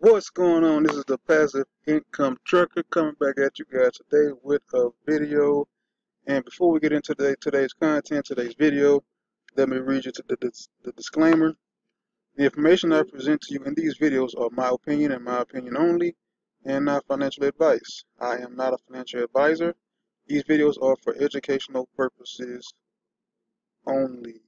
What's going on? This is the Passive Income Trucker coming back at you guys today with a video. And before we get into today's content, today's video, let me read you the disclaimer. The information I present to you in these videos are my opinion and my opinion only, and not financial advice. I am not a financial advisor. These videos are for educational purposes only.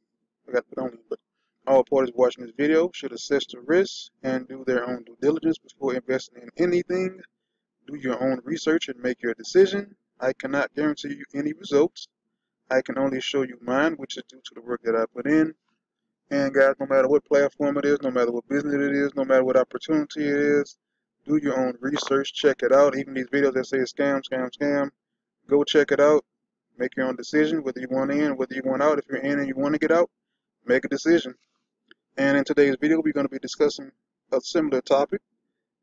I got to put only, but all parties watching this video should assess the risks and do their own due diligence before investing in anything. Do your own research and make your decision. I cannot guarantee you any results. I can only show you mine, which is due to the work that I put in. And guys, no matter what platform it is, no matter what business it is, no matter what opportunity it is, do your own research, check it out. Even these videos that say scam, scam, scam, go check it out. Make your own decision, whether you want in, whether you want out. If you're in and you want to get out, make a decision. And in today's video, we're going to be discussing a similar topic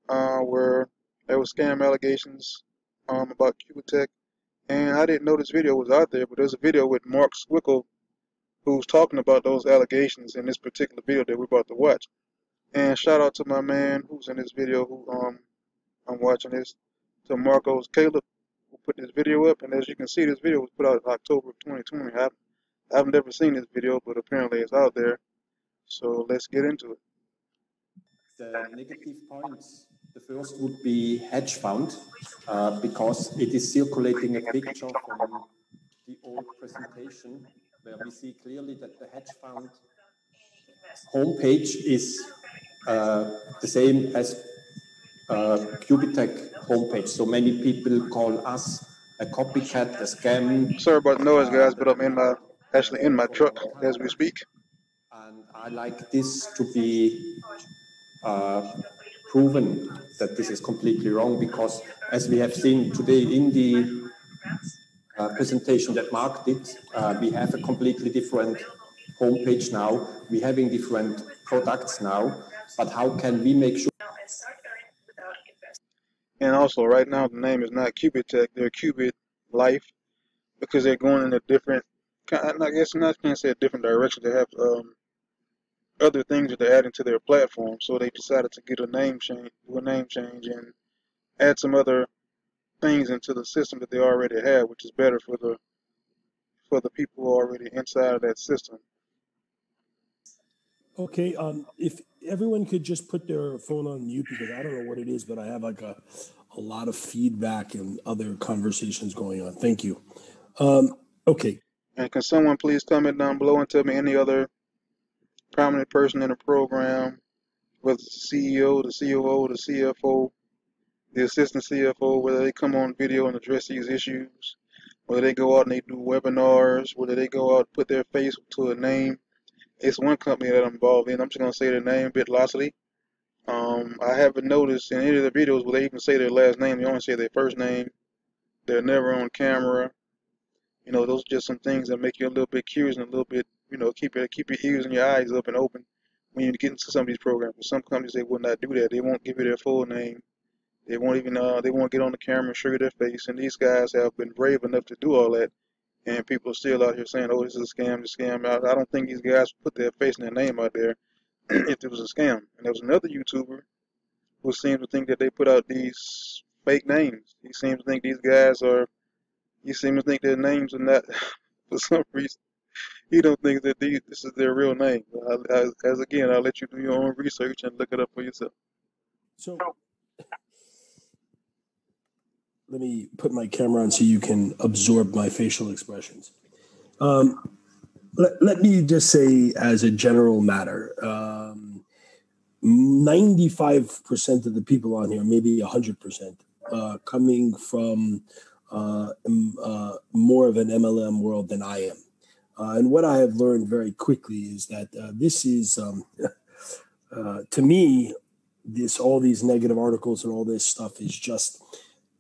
where there were scam allegations about Qubittech. And I didn't know this video was out there, but there's a video with Marc Swickle who's talking about those allegations in this particular video that we're about to watch. And shout out to my man who's in this video who I'm watching this, to Marcos Caleb, who put this video up. And as you can see, this video was put out in October of 2020. I've never seen this video, but apparently it's out there. So let's get into it. The negative points, the first would be hedge fund, because it is circulating a picture from the old presentation where we see clearly that the hedge fund homepage is the same as Qubittech homepage. So many people call us a copycat, a scam. Sorry about the noise, guys, but I'm actually in my truck as we speak. And I like this to be proven that this is completely wrong, because as we have seen today in the presentation that Mark did, we have a completely different homepage now. We're having different products now, but how can we make sure? And also, right now, the name is not Qubittech, they're QubitLife, because they're going in a different, I guess I can't say a different direction. They have other things that they're adding to their platform, so they decided to get a name change, and add some other things into the system that they already have, which is better for the people already inside of that system. Okay, if everyone could just put their phone on mute, because I don't know what it is, but I have like a lot of feedback and other conversations going on. Thank you. Okay. And can someone please comment down below and tell me any other prominent person in the program, whether it's the CEO, the COO, the CFO, the assistant CFO, whether they come on video and address these issues, whether they go out and they do webinars, whether they go out and put their face to a name. It's one company that I'm involved in. I'm just going to say their name, BitLocity. I haven't noticed in any of the videos where they even say their last name. They only say their first name. They're never on camera. You know, those are just some things that make you a little bit curious and a little bit, you know, keep your ears and your eyes up and open when you get into some of these programs. For some companies, they will not do that. They won't give you their full name. They won't even they won't get on the camera and show you their face. And these guys have been brave enough to do all that. And people are still out here saying, "Oh, this is a scam, this scam." I don't think these guys put their face and their name out there if it was a scam. And there was another YouTuber who seems to think that they put out these fake names. He seems to think these guys are. He seems to think their names are not. For some reason, he don't think that this is their real name. As again, I'll let you do your own research and look it up for yourself. So let me put my camera on so you can absorb my facial expressions. Let me just say, as a general matter, 95% of the people on here, maybe 100%, coming from more of an MLM world than I am. And what I have learned very quickly is that this is, to me, all these negative articles and all this stuff is just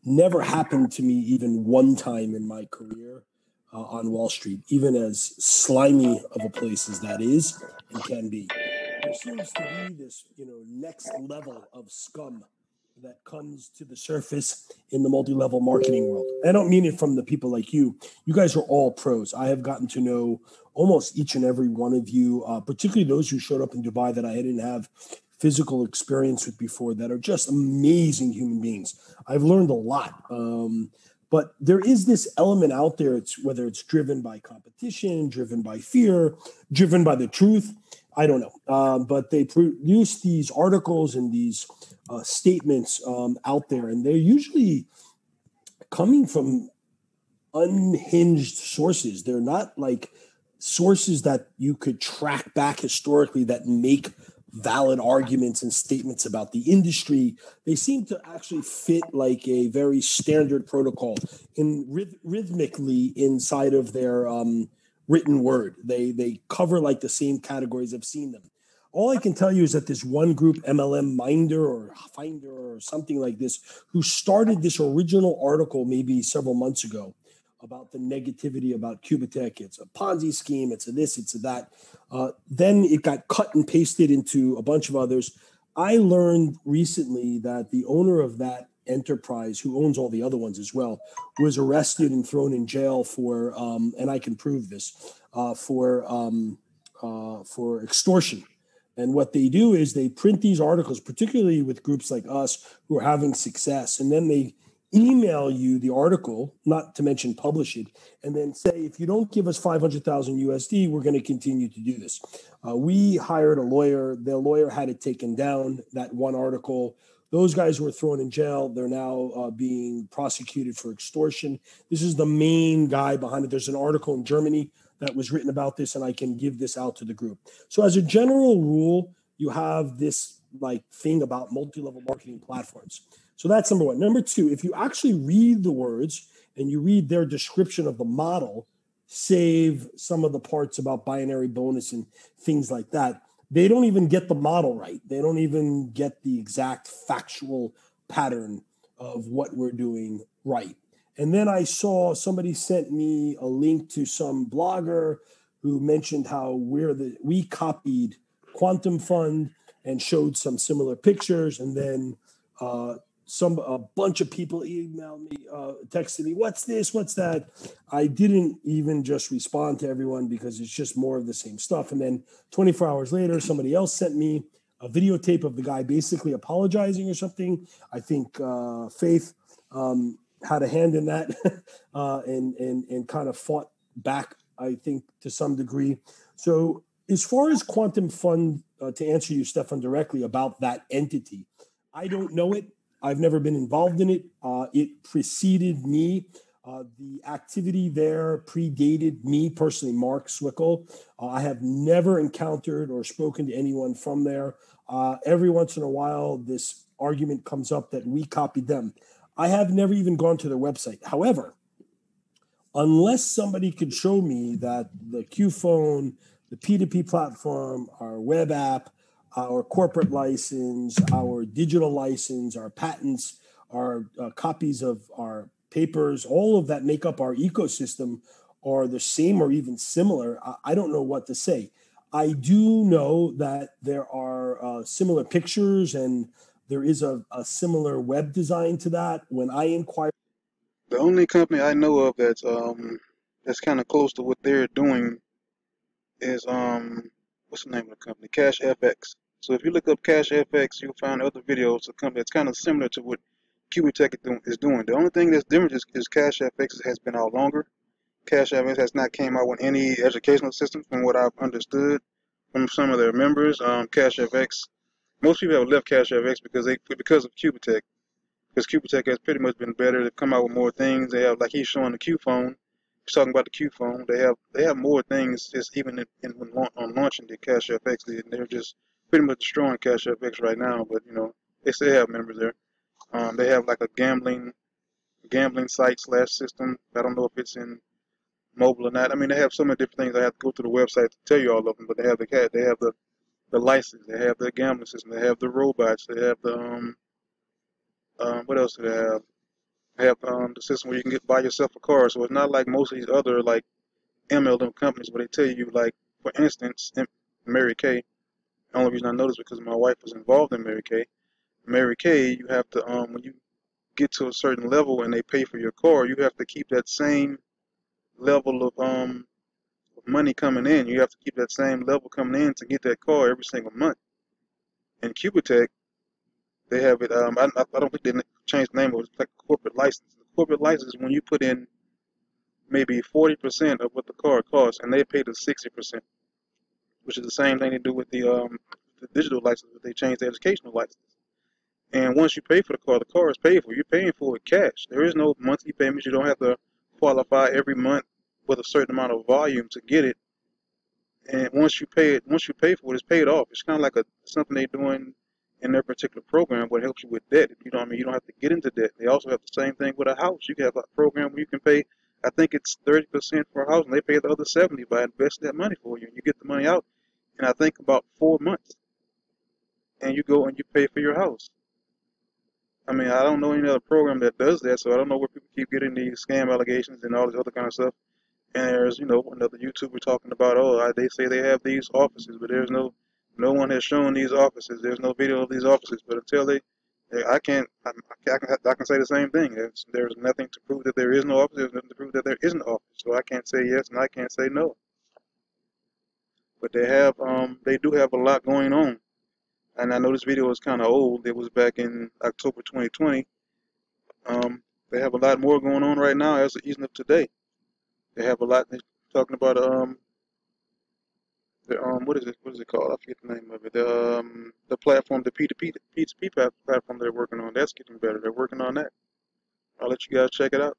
never happened to me even one time in my career on Wall Street, even as slimy of a place as that is and can be. There seems to be this, next level of scum that comes to the surface in the multi-level marketing world. I don't mean it from the people like you. You guys are all pros. I have gotten to know almost each and every one of you, particularly those who showed up in Dubai that I didn't have physical experience with before that are just amazing human beings. I've learned a lot. But there is this element out there, whether it's driven by competition, driven by fear, driven by the truth, I don't know. But they produce these articles and these statements out there, and they're usually coming from unhinged sources. They're not like sources that you could track back historically that make valid arguments and statements about the industry. They seem to actually fit like a very standard protocol in rhythmically inside of their written word. They cover like the same categories. I've seen them. All I can tell you is that this one group, MLM Minder or Finder or something like this, who started this original article maybe several months ago about the negativity about Qubittech. It's a Ponzi scheme. It's a this, it's a that. Then it got cut and pasted into a bunch of others. I learned recently that the owner of that enterprise, who owns all the other ones as well, was arrested and thrown in jail for, and I can prove this, for extortion. And what they do is they print these articles, particularly with groups like us who are having success, and then they email you the article, not to mention publish it, and then say, if you don't give us 500,000 USD, we're going to continue to do this. We hired a lawyer. The lawyer had it taken down, that one article. Those guys were thrown in jail. They're now being prosecuted for extortion. This is the main guy behind it. There's an article in Germany that was written about this, and I can give this out to the group. So as a general rule, you have this like thing about multi-level marketing platforms. So that's number one. Number two, if you actually read the words and you read their description of the model, save some of the parts about binary bonus and things like that, they don't even get the model right. They don't even get the exact factual pattern of what we're doing right. And then I saw somebody sent me a link to some blogger who mentioned how we copied Quantum Fund and showed some similar pictures, and then a bunch of people emailed me, texted me, what's this, what's that? I didn't even just respond to everyone because it's just more of the same stuff. And then 24 hours later, somebody else sent me a videotape of the guy basically apologizing or something. I think Faith had a hand in that and kind of fought back, I think, to some degree. So as far as Quantum Fund, to answer you, Stefan, directly about that entity, I don't know it. I've never been involved in it. It preceded me. The activity there predated me personally, Marc Swickle. I have never encountered or spoken to anyone from there. Every once in a while, this argument comes up that we copied them. I have never even gone to their website. However, unless somebody could show me that the Q phone, the P2P platform, our web app, our corporate license, our digital license, our patents, our copies of our papers, all of that make up our ecosystem are the same or even similar, I don't know what to say. I do know that there are similar pictures and there is a similar web design to that. When I inquire, The only company I know of that's kind of close to what they're doing is what's the name of the company? Cash FX. So if you look up Cash FX, you'll find other videos of a company that's kind of similar to what Qubittech is doing. The only thing that's different is Cash FX has been out longer. Cash FX has not came out with any educational system, from what I've understood from some of their members. Cash FX, most people have left Cash FX because of Qubittech. Because Qubittech has pretty much been better to come out with more things. They have, like he's showing the Q phone. He's talking about the Q phone. They have more things just even on launching the Cash FX. They're just pretty much destroying Cash FX right now. But you know, they still have members there. They have like a gambling site / system. I don't know if it's in mobile or not. I mean, they have so many different things. I have to go to the website to tell you all of them. But they have the license. They have the gambling system. They have the robots. They have the what else do they have? They have the system where you can buy yourself a car. So it's not like most of these other like MLM companies where they tell you, like, for instance, Mary Kay. The only reason I know this is because my wife was involved in Mary Kay. Mary Kay, you have to when you get to a certain level and they pay for your car, you have to keep that same level of money coming in. You have to keep that same level coming in to get that car every single month. And Qubittech, they have it. I don't think they changed the name. It was like corporate license. The corporate license is when you put in maybe 40% of what the car costs, and they pay the 60%, which is the same thing they do with the digital license, but they changed the educational license. And once you pay for the car is paid for. You're paying for it cash. There is no monthly payments. You don't have to qualify every month with a certain amount of volume to get it. And once you pay for it, it's paid off. It's kind of like something they're doing in their particular program, what helps you with debt. You know what I mean? You don't have to get into debt. They also have the same thing with a house. You can have a program where you can pay, I think it's 30% for a house, and they pay the other 70 by investing that money for you. And you get the money out in, I think, about 4 months. And you go and you pay for your house. I mean, I don't know any other program that does that, so I don't know where people keep getting these scam allegations and all this other kind of stuff. And there's, another YouTuber talking about, oh, they say they have these offices, but no one has shown these offices. There's no video of these offices. But until I can say the same thing. There's nothing to prove that there is no office. There's nothing to prove that there isn't an office. So I can't say yes and I can't say no. But they do have a lot going on. And I know this video is kind of old. It was back in October 2020. They have a lot more going on right now as of easing up today. They have a lot. They're talking about what is it called? I forget the name of it. The platform, the P2P platform they're working on. That's getting better. They're working on that. I'll let you guys check it out.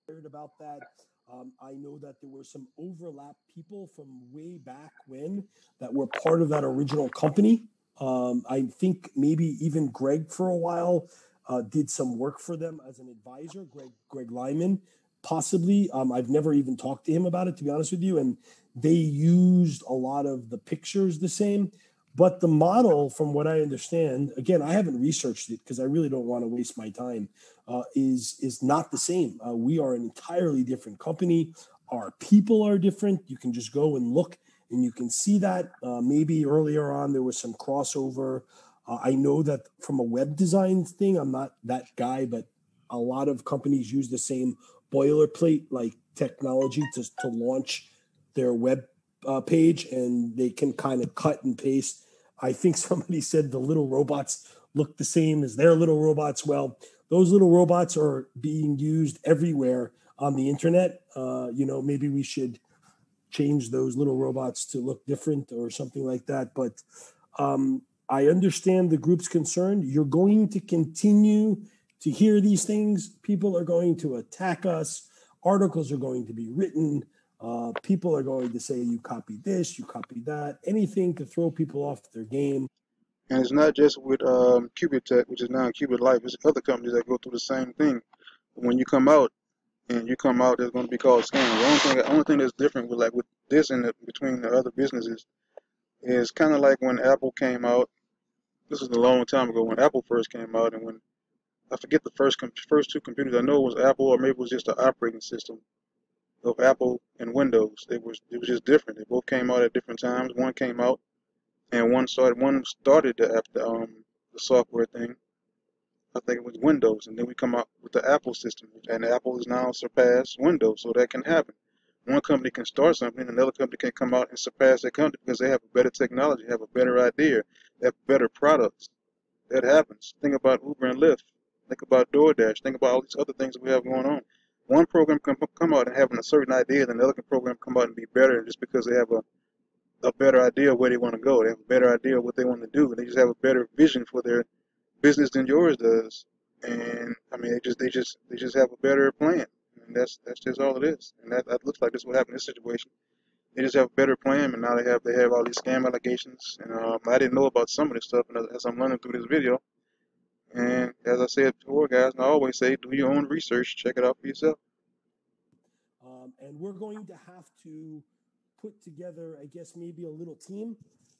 Heard about that. I know that there were some overlap people from way back when that were part of that original company. I think maybe even Greg for a while did some work for them as an advisor. Greg Lyman, possibly. I've never even talked to him about it, to be honest with you. And they used a lot of the pictures the same. But the model, from what I understand, again, I haven't researched it because I really don't want to waste my time, is not the same. We are an entirely different company. Our people are different. You can just go and look and you can see that. Maybe earlier on there was some crossover. I know that from a web design thing, I'm not that guy, but a lot of companies use the same boilerplate like technology to launch their web page, and they can kind of cut and paste. I think somebody said the little robots look the same as their little robots. Well, those little robots are being used everywhere on the internet. Maybe we should change those little robots to look different or something like that. But I understand the group's concerned. You're going to continue to hear these things. People are going to attack us. Articles are going to be written. People are going to say you copied this, you copied that, anything to throw people off their game. And it's not just with Qubittech, which is now QubitLife. It's other companies that go through the same thing. When you come out, there's going to be called scams. The only thing that's different with this and between the other businesses is kind of like when Apple came out. This was a long time ago when Apple first came out, and when I forget the first two computers. I know it was Apple, or maybe it was just the operating system of Apple and Windows. It was just different. They both came out at different times. One came out, and one started the software thing. I think it was Windows, and then we come out with the Apple system, and Apple has now surpassed Windows, so that can happen. One company can start something, another company can come out and surpass that company because they have a better technology, have a better idea, they have better products. That happens. Think about Uber and Lyft. Think about DoorDash. Think about all these other things that we have going on. One program can come out and having a certain idea, then the other program come out and be better just because they have a better idea of where they want to go. They have a better idea of what they want to do. They just have a better vision for their business than yours does. And I mean, they just have a better plan. And that's just all it is. And that looks like this is what happened in this situation. They just have a better plan, and now they have all these scam allegations. And I didn't know about some of this stuff, and as I'm learning through this video. And as I said before, guys, and I always say, do your own research, check it out for yourself. And we're going to have to put together, I guess, maybe a little team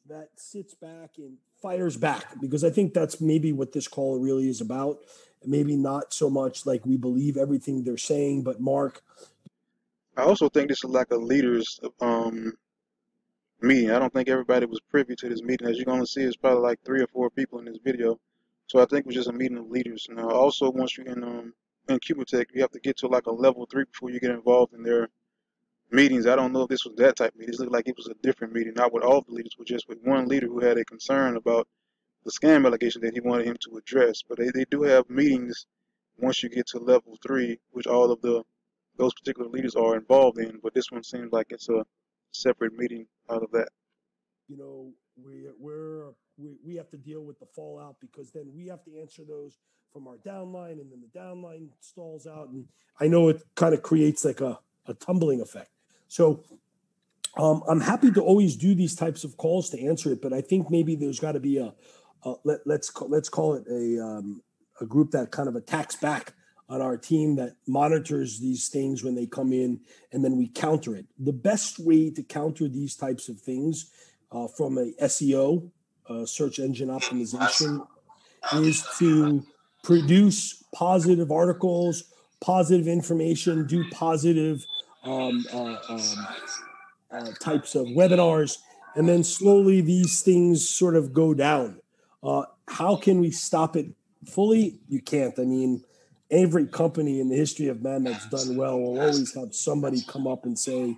that sits back and fires back, because I think that's maybe what this call really is about. Maybe not so much like we believe everything they're saying, but Mark. I also think this is like a leaders meeting. I don't think everybody was privy to this meeting. As you're going to see, it's probably like 3 or 4 people in this video. So I think it was just a meeting of leaders. Now, also, once you're in Qubittech, you have to get to like a level 3 before you get involved in their meetings. I don't know if this was that type of meeting. It looked like it was a different meeting, not with all the leaders, but just with one leader who had a concern about the scam allegation that he wanted him to address. But they do have meetings once you get to level 3, which all of those particular leaders are involved in. But this one seems like it's a separate meeting out of that. You know, we have to deal with the fallout, because then we have to answer those from our downline, and then the downline stalls out, and I know it kind of creates like a tumbling effect. So I'm happy to always do these types of calls to answer it, but I think maybe there's got to be let's call it a group that kind of attacks back on our team, that monitors these things when they come in, and then we counter it. The best way to counter these types of things from a SEO, search engine optimization, is to produce positive articles, positive information, do positive types of webinars, and then slowly these things sort of go down. How can we stop it fully? You can't. I mean, every company in the history of man that's done well will always have somebody come up and say,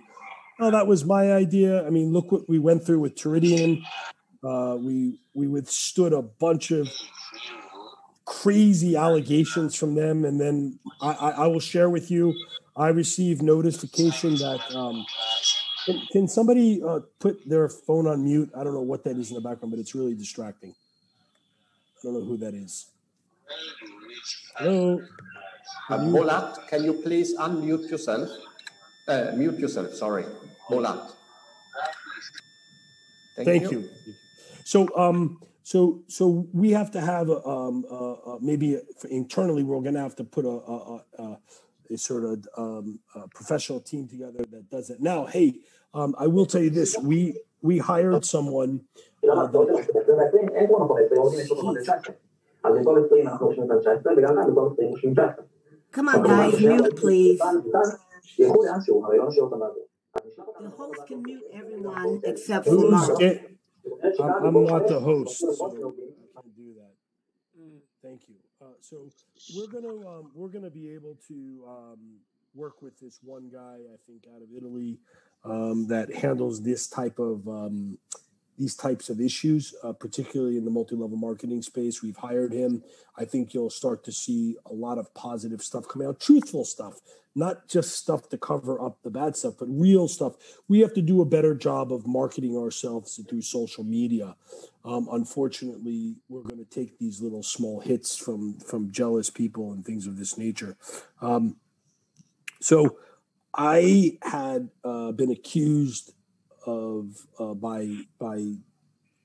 "Oh, that was my idea." I mean, look what we went through with Teridian. We withstood a bunch of crazy allegations from them, and then I will share with you, I received notification that can somebody put their phone on mute? I don't know what that is in the background, but it's really distracting. I don't know who that is. Hello? Bolat, can you please unmute yourself? Mute yourself, sorry. Bolat. Thank you. So we have to have maybe internally we're going to have to put a sort of professional team together that does it. Now, hey, I will tell you this: we hired someone. Come on, guys, mute, please. The host can mute everyone except for Mark. I'm not the host, so I can't do that. Thank you. So we're gonna be able to work with this one guy, I think, out of Italy, that handles these types of issues, particularly in the multi-level marketing space. We've hired him. I think you'll start to see a lot of positive stuff coming out, truthful stuff, not just stuff to cover up the bad stuff, but real stuff. We have to do a better job of marketing ourselves through social media. Unfortunately, we're going to take these little small hits from jealous people and things of this nature. So I had been accused of by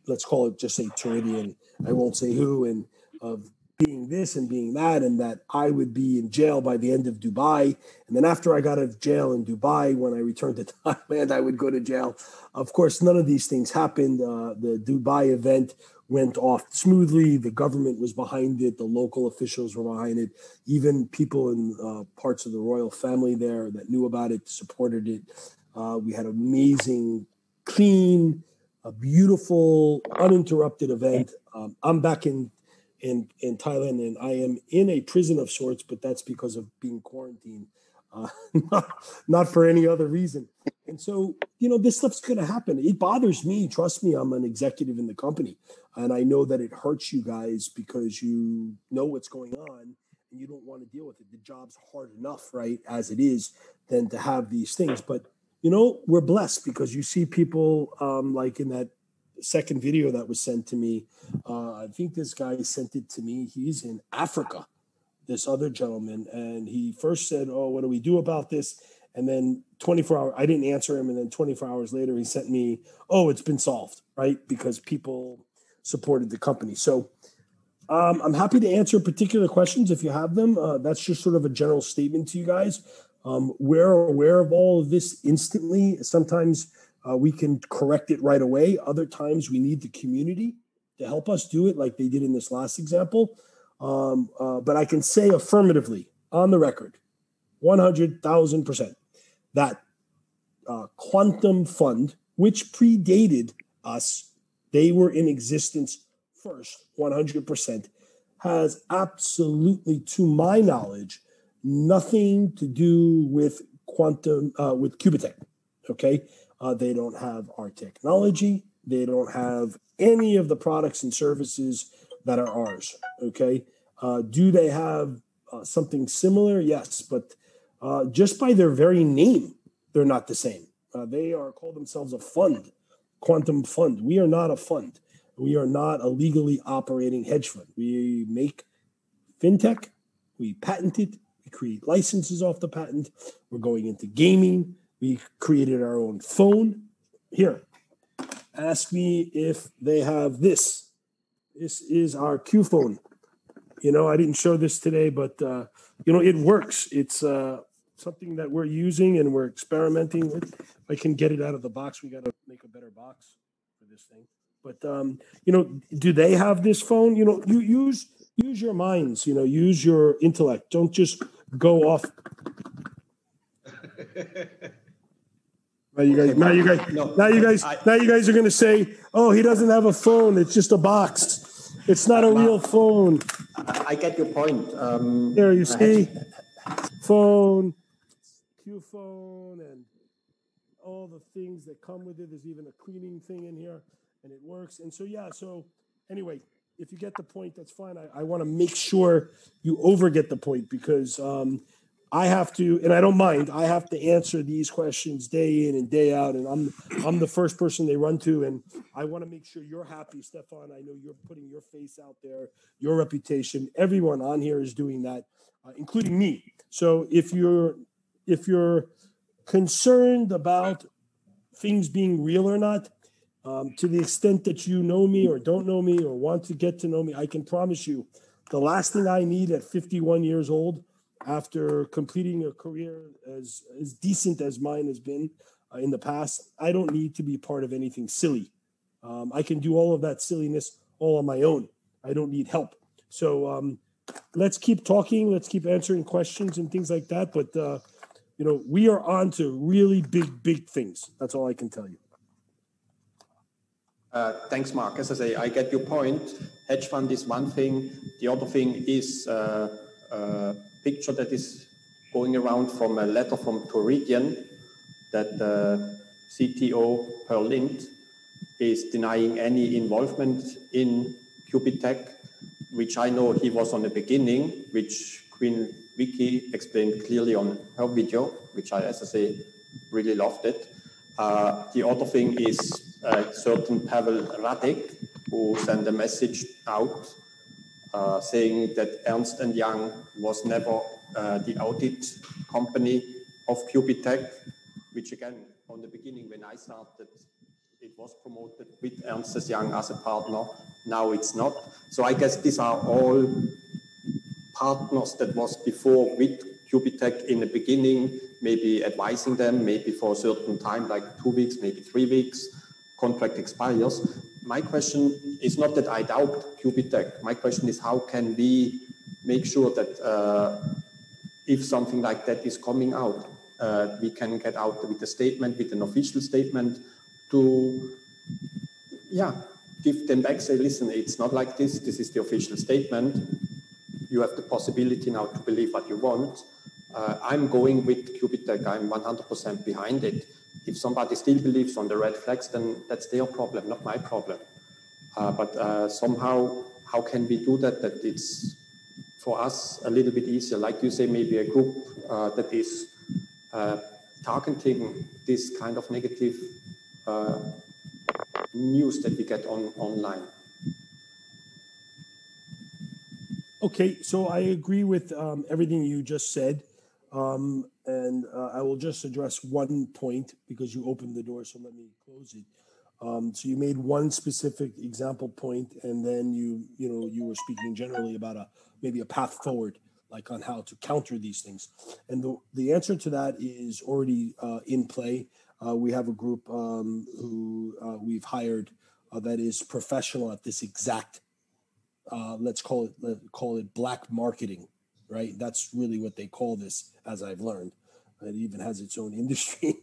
let's call it, just say Teridian, I won't say who, and of being this and being that, and that I would be in jail by the end of Dubai. And then after I got out of jail in Dubai, when I returned to Thailand, I would go to jail. Of course, none of these things happened. The Dubai event went off smoothly. The government was behind it. The local officials were behind it. Even people in parts of the royal family there that knew about it supported it. We had an amazing, clean, a beautiful, uninterrupted event. I'm back in Thailand, and I am in a prison of sorts, but that's because of being quarantined, not for any other reason. And so, this stuff's going to happen. It bothers me. Trust me, I'm an executive in the company, and I know that it hurts you guys because you know what's going on and you don't want to deal with it. The job's hard enough, right, as it is, than to have these things. But we're blessed because you see people like in that second video that was sent to me. I think this guy sent it to me. He's in Africa, this other gentleman. And he first said, "Oh, what do we do about this?" And then 24 hours, I didn't answer him. And then 24 hours later, he sent me, "Oh, it's been solved," right? Because people supported the company. So I'm happy to answer particular questions if you have them. That's just sort of a general statement to you guys. We're aware of all of this instantly. Sometimes we can correct it right away. Other times we need the community to help us do it, like they did in this last example. But I can say affirmatively on the record, 100,000%, that Quantum Fund, which predated us, they were in existence first, 100%, has absolutely, to my knowledge, nothing to do with Qubittech. Okay, they don't have our technology. They don't have any of the products and services that are ours. Okay, do they have something similar? Yes, but just by their very name, they're not the same. They call themselves a fund, quantum fund. We are not a fund. We are not a legally operating hedge fund. We make fintech. We patent it. We create licenses off the patent. We're going into gaming. We created our own phone. Here, ask me if they have this. This is our Q phone. I didn't show this today, but it works. It's something that we're using and we're experimenting with. If I can get it out of the box, we got to make a better box for this thing. But do they have this phone? You use your minds. Use your intellect. Don't just go off. Now you guys are going to say, "Oh, he doesn't have a phone. It's just a box. It's not a real phone." I get your point. There you see, phone, Q phone, and all the things that come with it. There's even a cleaning thing in here, and it works. And so anyway, if you get the point, that's fine. I want to make sure you get the point because I have to, and I don't mind. I have to answer these questions day in and day out, and I'm the first person they run to, and I want to make sure you're happy, Stefan. I know you're putting your face out there, your reputation. Everyone on here is doing that, including me. So if you're concerned about things being real or not, to the extent that you know me or don't know me or want to get to know me, I can promise you, the last thing I need at 51 years old, after completing a career as decent as mine has been in the past, I don't need to be part of anything silly. I can do all of that silliness all on my own. I don't need help. So let's keep talking. Let's keep answering questions and things like that. But, we are on to really big things. That's all I can tell you. Thanks, Mark. As I say, I get your point. Hedge fund is one thing. The other thing is picture that is going around from a letter from Toridian that the CTO per Linked is denying any involvement in Qubittech, which I know he was on the beginning, which Queen Vicky explained clearly on her video, which I, as I say, really loved it. The other thing is certain Pavel Radek, who sent a message out saying that Ernst & Young was never the audit company of Qubittech, which again, on the beginning when I started, it was promoted with Ernst & Young as a partner. Now it's not. So I guess these are all partners that was before with Qubittech in the beginning, maybe advising them, maybe for a certain time, like 2 weeks, maybe 3 weeks, contract expires. My question is not that I doubt Qubittech. My question is how can we make sure that if something like that is coming out, we can get out with a statement, with an official statement to, give them back, say, listen, it's not like this. This is the official statement. You have the possibility now to believe what you want. I'm going with Qubittech. I'm 100% behind it. If somebody still believes on the red flags, then that's their problem, not my problem. But somehow, how can we do that? That it's for us a little bit easier. Like you say, maybe a group that is targeting this kind of negative news that we get online. Okay, so I agree with everything you just said. And I will just address one point because you opened the door, so let me close it. So you made one specific example point, and then you were speaking generally about maybe a path forward, like on how to counter these things. And the answer to that is already in play. We have a group who we've hired that is professional at this exact, let's call it black marketing, right? That's really what they call this, as I've learned. It even has its own industry.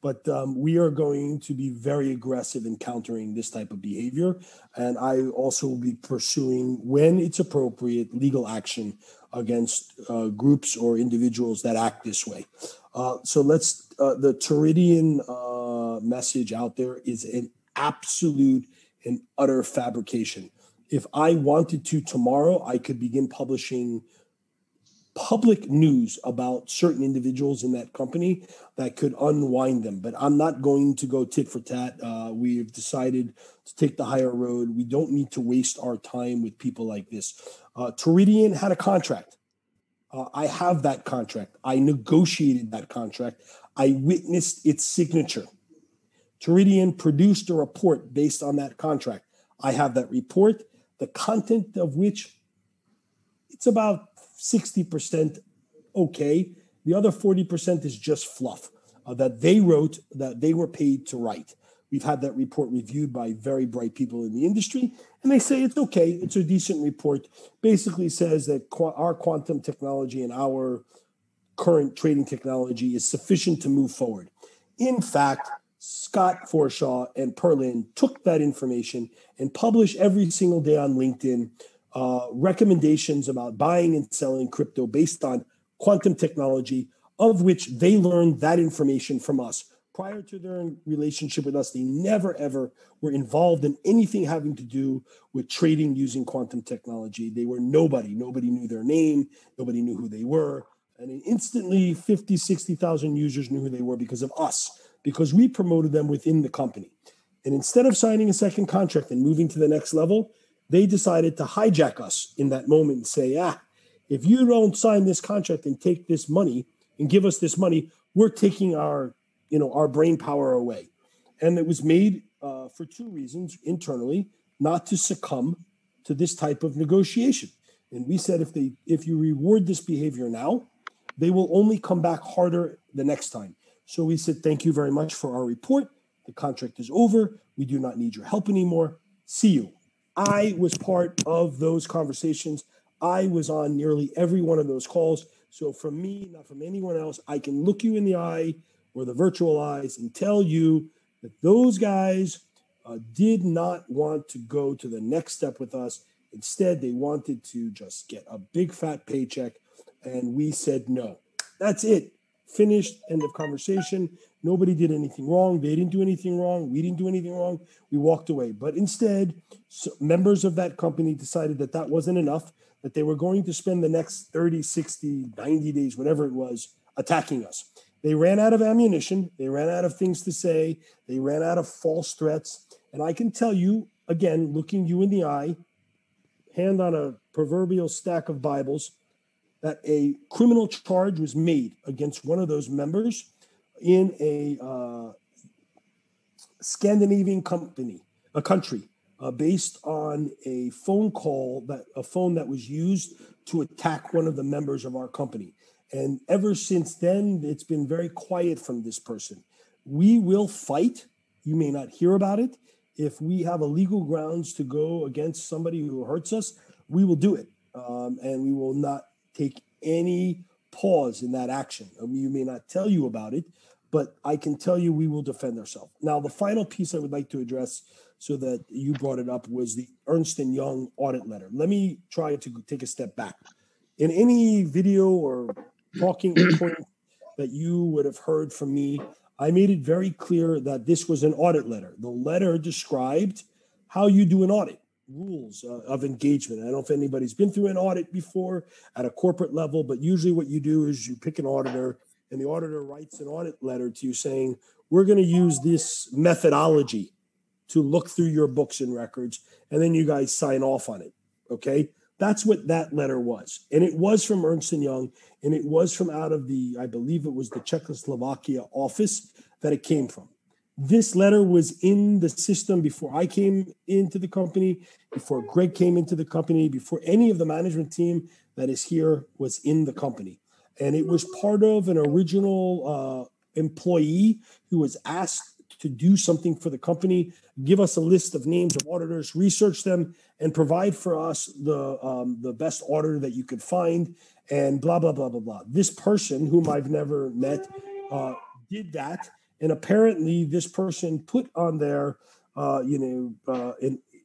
But we are going to be very aggressive in countering this type of behavior. And I also will be pursuing, when it's appropriate, legal action against groups or individuals that act this way. So let's, the Teridian message out there is an absolute and utter fabrication. If I wanted to tomorrow, I could begin publishing public news about certain individuals in that company that could unwind them. But I'm not going to go tit for tat. We've decided to take the higher road. We don't need to waste our time with people like this. Teridian had a contract. I have that contract. I negotiated that contract. I witnessed its signature. Teridian produced a report based on that contract. I have that report, the content of which it's about 60% okay. The other 40% is just fluff that they wrote, that they were paid to write. We've had that report reviewed by very bright people in the industry, and they say it's okay. It's a decent report. Basically says that our quantum technology and our current trading technology is sufficient to move forward. In fact, Scott Forshaw and Perlin took that information and published every single day on LinkedIn recommendations about buying and selling crypto based on quantum technology, of which they learned that information from us. Prior to their relationship with us, they never, ever were involved in anything having to do with trading using quantum technology. They were nobody. Nobody knew their name. Nobody knew who they were. And instantly 50, 60,000 users knew who they were because of us, because we promoted them within the company. And instead of signing a second contract and moving to the next level, they decided to hijack us in that moment and say, if you don't sign this contract and take this money and give us this money, we're taking our brain power away. And it was made for two reasons internally, not to succumb to this type of negotiation. And we said, if you reward this behavior now, they will only come back harder the next time. So we said, thank you very much for our report. The contract is over. We do not need your help anymore. See you. I was part of those conversations. I was on nearly every one of those calls. So from me, not from anyone else, I can look you in the eye or the virtual eyes and tell you that those guys did not want to go to the next step with us. Instead, they wanted to just get a big fat paycheck. And we said, no, that's it. Finished, end of conversation. Nobody did anything wrong. They didn't do anything wrong. We didn't do anything wrong. We walked away. But instead, members of that company decided that that wasn't enough, that they were going to spend the next 30, 60, 90 days, whatever it was, attacking us. They ran out of ammunition. They ran out of things to say. They ran out of false threats. And I can tell you, again, looking you in the eye, hand on a proverbial stack of Bibles, that a criminal charge was made against one of those members in a Scandinavian country, based on a phone that was used to attack one of the members of our company. And ever since then, it's been very quiet from this person. We will fight. You may not hear about it. If we have a legal grounds to go against somebody who hurts us, we will do it. And we will not take any pause in that action. I mean, you may not tell you about it, but I can tell you we will defend ourselves. Now, the final piece I would like to address, so that you brought it up, was the Ernst & Young audit letter. Let me try to take a step back. In any video or talking point that you would have heard from me, I made it very clear that this was an audit letter. The letter described how you do an audit, rules of engagement. I don't know if anybody's been through an audit before at a corporate level, but usually what you do is you pick an auditor, and the auditor writes an audit letter to you saying, we're going to use this methodology to look through your books and records, and then you guys sign off on it, okay? That's what that letter was. And it was from Ernst & Young, and it was from out of I believe it was the Czechoslovakia office that it came from. This letter was in the system before I came into the company, before Greg came into the company, before any of the management team that is here was in the company. And it was part of an original employee who was asked to do something for the company, give us a list of names of auditors, research them, and provide for us the best auditor that you could find, and blah, blah, blah, blah, blah. This person, whom I've never met, did that. And apparently this person put on there,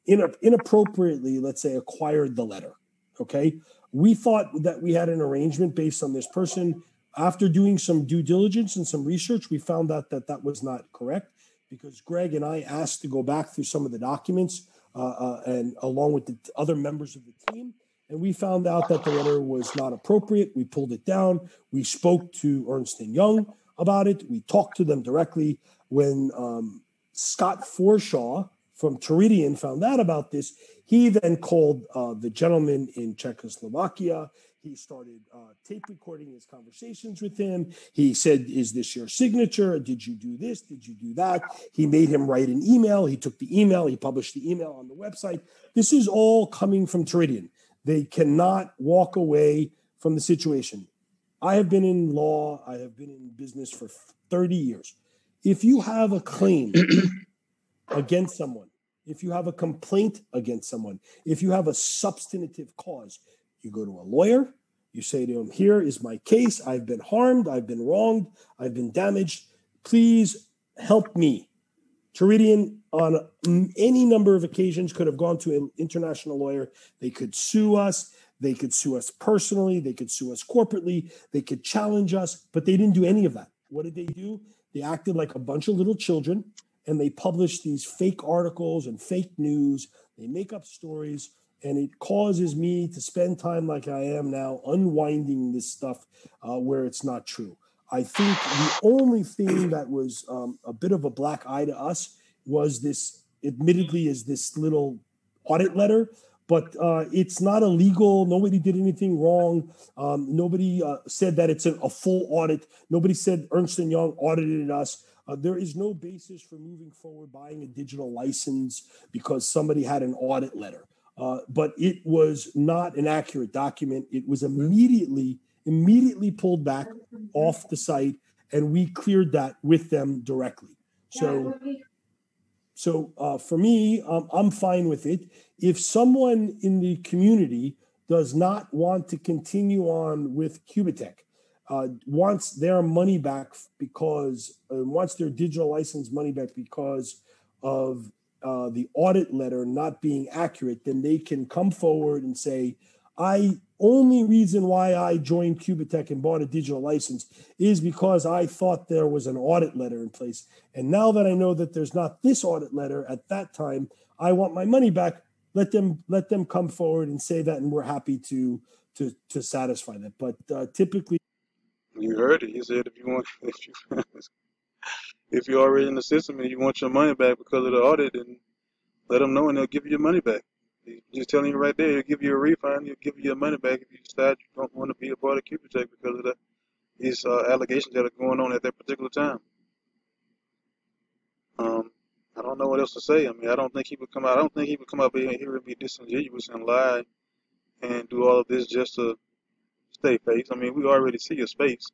inappropriately, let's say, acquired the letter, okay? We thought that we had an arrangement based on this person After doing some due diligence and some research, we found out that that was not correct, because Greg and I asked to go back through some of the documents and along with the other members of the team. And we found out that the letter was not appropriate. We pulled it down. We spoke to Ernst & Young about it. We talked to them directly. When Scott Forshaw from Teridian found out about this, he then called the gentleman in Czechoslovakia. He started tape recording his conversations with him. He said, "Is this your signature? Did you do this? Did you do that?" He made him write an email. He took the email. He published the email on the website. This is all coming from Teridian. They cannot walk away from the situation. I have been in law. I have been in business for 30 years. If you have a claim against someone, if you have a complaint against someone, if you have a substantive cause, you go to a lawyer, you say to him, "Here is my case. I've been harmed. I've been wronged. I've been damaged. Please help me." Teridian, on any number of occasions, could have gone to an international lawyer. They could sue us. They could sue us personally. They could sue us corporately. They could challenge us, but they didn't do any of that. What did they do? They acted like a bunch of little children, and they published these fake articles and fake news. They make up stories. And it causes me to spend time like I am now unwinding this stuff where it's not true. I think the only thing that was a bit of a black eye to us was this, admittedly, is this little audit letter, but it's not illegal. Nobody did anything wrong. Nobody said that it's a full audit. Nobody said Ernst & Young audited us. There is no basis for moving forward buying a digital license because somebody had an audit letter. But it was not an accurate document. It was immediately pulled back off the site, and we cleared that with them directly. So for me, I'm fine with it. If someone in the community does not want to continue on with Qubittech, wants their money back because wants their digital license money back because of the audit letter not being accurate, then they can come forward and say, only reason why I joined Qubittech and bought a digital license is because I thought there was an audit letter in place. And now that I know that there's not this audit letter at that time, I want my money back. Let them come forward and say that, and we're happy to satisfy that. But typically, You heard it. He said if you're already in the system and you want your money back because of the audit, then let them know and they'll give you your money back. He's just telling you right there, he'll give you a refund, he'll give you your money back if you decide you don't want to be a part of Qubittech because of these allegations that are going on at that particular time. I don't know what else to say. I mean, I don't think he would come out. I don't think he would come up here and be disingenuous and lie and do all of this just to stay face. I mean, we already see his face.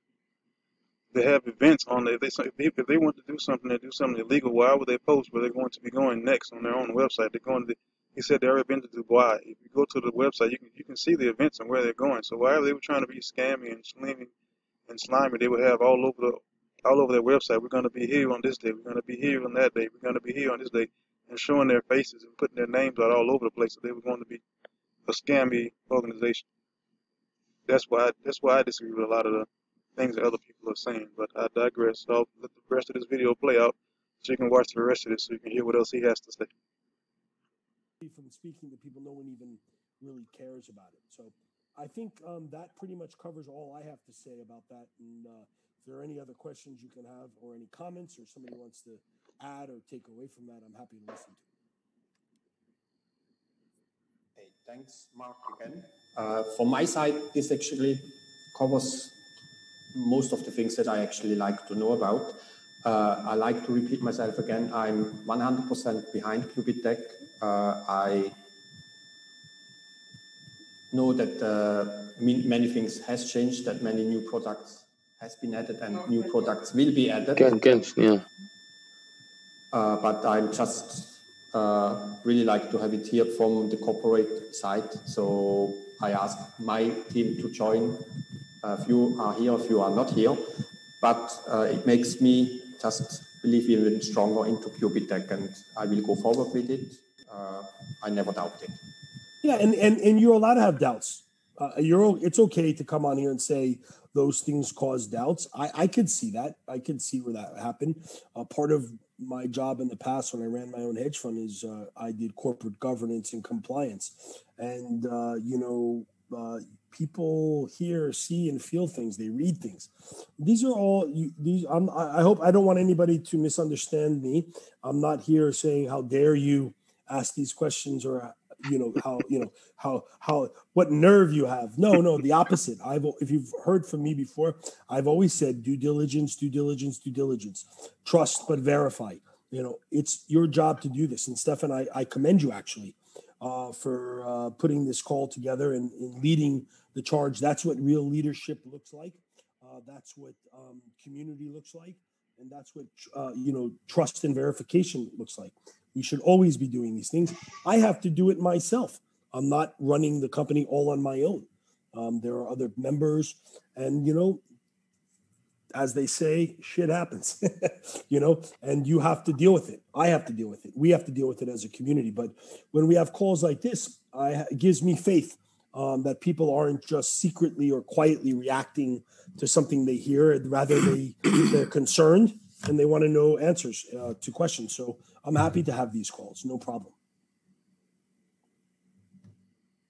They have events on there. If they want to do something illegal, why would they post where they're going to be going next on their own website? They're going to. He said they already been to Dubai. If you go to the website, you can see the events and where they're going. So whatever they were trying to be scammy and slimy, they would have all over their website. We're going to be here on this day. We're going to be here on that day. We're going to be here on this day, and showing their faces and putting their names out all over the place. So they were going to be a scammy organization. That's why I disagree with a lot of the things that other people are saying. But I digress. So I'll let the rest of this video play out so you can watch the rest of this so you can hear what else he has to say. From speaking to people, no one even really cares about it. So I think that pretty much covers all I have to say about that. And if there are any other questions you can have or any comments or somebody wants to add or take away from that, I'm happy to listen to. Hey, thanks, Mark, again. From my side, this actually covers most of the things that I actually like to know about. I like to repeat myself again. I'm 100% behind Qubittech. I know that many things has changed, that many new products has been added and new products will be added. Yeah. But I'm just really like to have it here from the corporate side. So I asked my team to join. A few are here, a few are not here. But it makes me just believe even stronger into Qubittech, and I will go forward with it. I never doubt it. Yeah, and you're allowed to have doubts. It's okay to come on here and say those things cause doubts. I could see that. I could see where that happened. Part of my job in the past when I ran my own hedge fund is I did corporate governance and compliance. And, people hear, see, and feel things. They read things. These are all, I hope, I don't want anybody to misunderstand me. I'm not here saying, how dare you ask these questions, or how what nerve you have. No, the opposite. If you've heard from me before, I've always said due diligence, due diligence, due diligence. Trust but verify. It's your job to do this. And Stefan, I commend you actually for putting this call together and leading the charge. That's what real leadership looks like. That's what community looks like, and that's what trust and verification looks like. We should always be doing these things. I have to do it myself. I'm not running the company all on my own. There are other members, and as they say, shit happens, and you have to deal with it. I have to deal with it. We have to deal with it as a community. But when we have calls like this, it gives me faith that people aren't just secretly or quietly reacting to something they hear. Rather, they're concerned and they want to know answers to questions. So I'm happy to have these calls. No problem.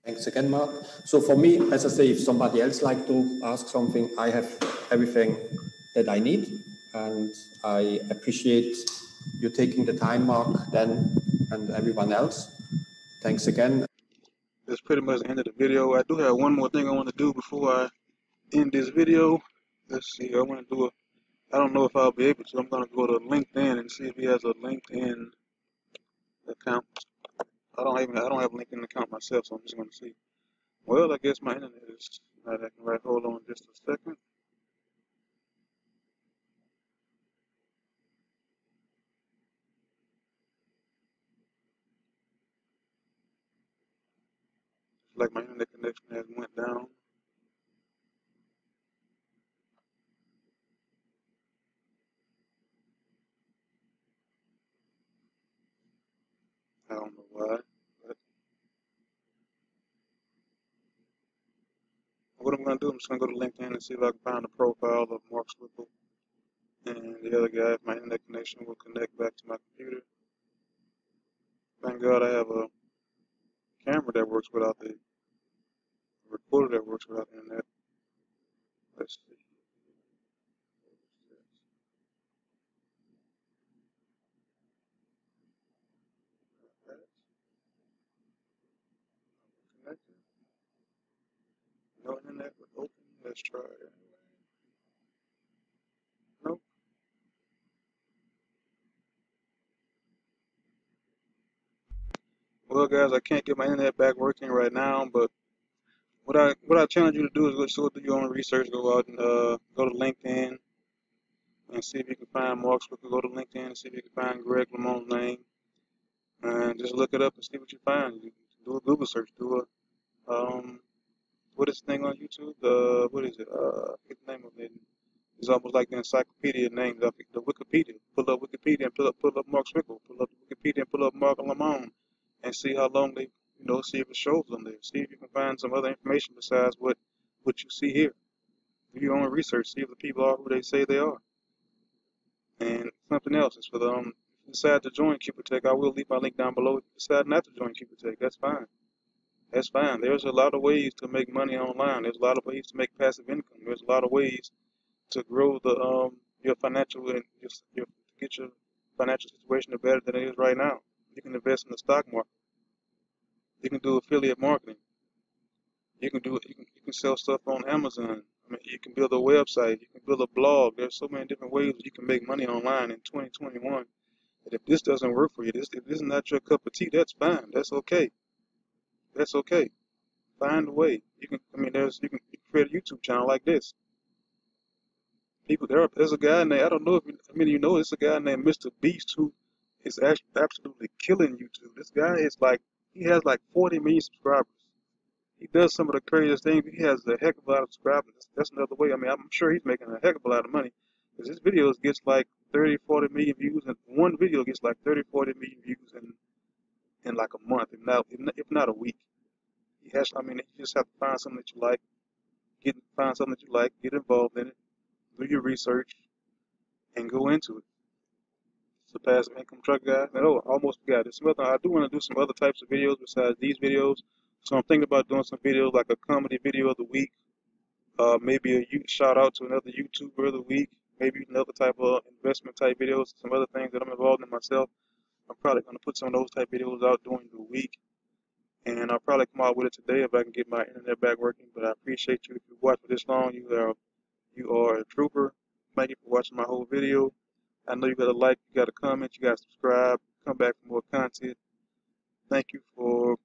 Thanks again, Mark. So for me, as I say, if somebody else like to ask something, I have everything that I need, and I appreciate you taking the time, Mark, then, and everyone else. Thanks again. That's pretty much the end of the video. I do have one more thing I want to do before I end this video. Let's see, I want to do I don't know if I'll be able to. I'm going to go to LinkedIn and see if he has a LinkedIn account. I don't have a LinkedIn account myself, so I'm just going to see. Well, I guess my internet is not acting right. Hold on just a second. It's like my internet connection has went down. I don't know why. But what I'm going to do, I'm just going to go to LinkedIn and see if I can find a profile of Marc Swickle and the other guy. If my internet connection will connect back to my computer. Thank God I have a camera that works without the recorder that works without the internet. Let's see. Connected. No internet was open. Let's try it anyway. Nope. Well, guys, I can't get my internet back working right now, but what I challenge you to do is go do your own research. Go out and go to LinkedIn and see if you can find Marc Swickle. Go to LinkedIn and see if you can find Greg Lamont's name, and just look it up and see what you find. You do a Google search. Do a what is the thing on YouTube? What is it? What's the name of it? It's almost like the encyclopedia names. The Wikipedia. Pull up Wikipedia and pull up Marc Swickle. Pull up Wikipedia and pull up Marc Lamont, and see how long they, see if it shows them there. See if you can find some other information besides what you see here. Do your own research. See if the people are who they say they are. And something else is for the if you decide to join Qubittech, I will leave my link down below. If you decide not to join Qubittech, that's fine. That's fine. There's a lot of ways to make money online. There's a lot of ways to make passive income. There's a lot of ways to grow the your financial and to get your financial situation better than it is right now. You can invest in the stock market. You can do affiliate marketing. You can sell stuff on Amazon. I mean, you can build a website. You can build a blog. There's so many different ways you can make money online in 2021. And if this doesn't work for you, if this is not your cup of tea, that's fine. That's okay. That's okay. Find a way. You can create a YouTube channel like this. There's a guy named, I don't know if many of you know, it's a guy named Mr. Beast who is actually absolutely killing YouTube. This guy he has like 40 million subscribers. He does some of the craziest things. He has a heck of a lot of subscribers. That's another way. I mean, I'm sure he's making a heck of a lot of money because his videos gets like 30, 40 million views, and one video gets like 30, 40 million views in like a month, if not a week. Yes, I mean, you just have to find something that you like, find something that you like, get involved in it, do your research, and go into it. It's a passive income truck guy. Oh, I almost forgot. There's some other, I do want to do some other types of videos besides these videos. So I'm thinking about doing some videos like a comedy video of the week, maybe a shout out to another YouTuber of the week, maybe another type of investment type videos, some other things that I'm involved in myself. I'm probably going to put some of those type videos out during the week, and I'll probably come out with it today if I can get my internet back working. But I appreciate you if you watched for this long. You are a trooper. Thank you for watching my whole video. I know you got to like, you got to comment, you got to subscribe, come back for more content. Thank you for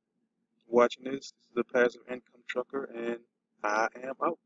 watching this. This is the Passive Income Trucker, and I am out.